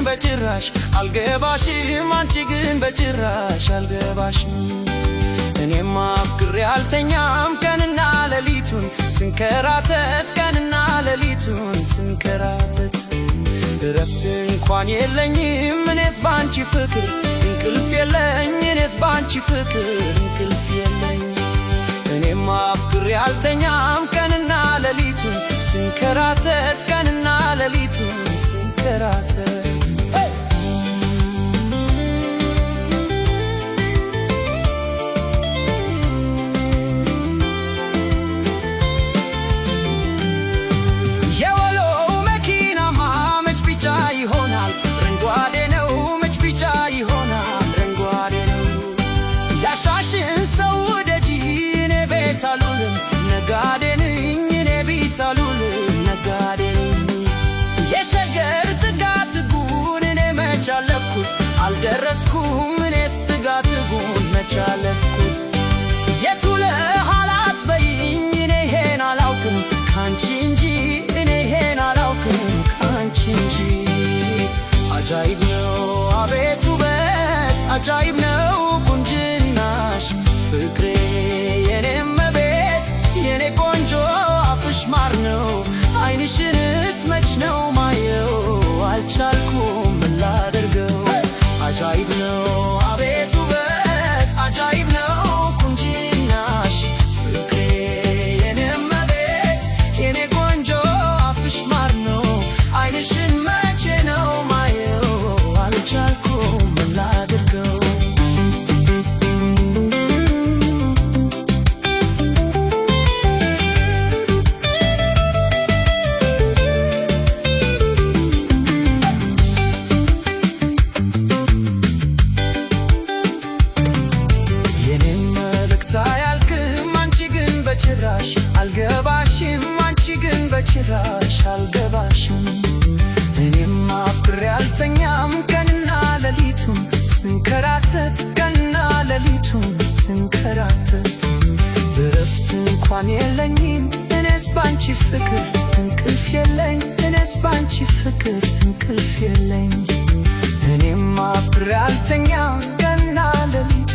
በጭራሽ አልገባሽም አንቺ ግን በጭራሽ አልገባሽም። እኔማ አፍቅሬ አልተኛም ቀንና ሌሊቱን ስንከራተት ቀንና ሌሊቱን ስንከራተት እረፍት እንኳን የለኝም እኔስ ባንቺ ፍቅር እንቅልፍ የለኝ እኔስ ባንቺ ፍቅር እንቅልፍ የለኝ። እኔማ አፍቅሬ አልተኛም ቀንና ሌሊቱን ስንከራተት ቀንና ሌሊቱን ስንከራተት ነጋዴ ነኝ እኔ ቢታሉል ነጋዴ ነኝ። የሸገር ጥጋትጉን እኔ መች አለፍኩት አልደረስኩም እኔስ ጥጋትጉን መች አለፍኩት። የቱ ለኋላት በይኝ እኔ ይሄን አላውቅም ካንቺ እንጂ እኔ ይሄን አላውቅም ካንቺ እንጂ። አጃይብ ነው አቤት ውበት አጃይብ ነው ቁንጅናሽ ፍቅሬ የኔም የኔ ቆንጆ አፍሽ ማር ነው አይንሽንስ መች ነው ማየው አልቻልኩም ምን ላድርገው። አጃይብ ነው አቤት ውበት አጃይብ ነው ቁንጅናሽ ፍቅሬ የኔም ቤት የኔ ቆንጆ አፍሽ ማር ነው አይንሽን መቼ ነው ማየው አልቻልኩም ምን ላድርገው። በጭራሽ አልገባሽም አንቺ ግን በጭራሽ አልገባሽም። እኔም አፍቅሬ አልተኛም ቀንና ሌሊቱን ስንከራተት ቀንና ሌሊቱን ስንከራተት እረፍት እንኳን የለኝም እኔስ ባንቺ ፍቅር እንቅልፍ የለኝ እኔስ ባንቺ ፍቅር እንቅልፍ የለኝ። እኔም አፍቅሬ አልተኛም ቀንና ሌሊቱን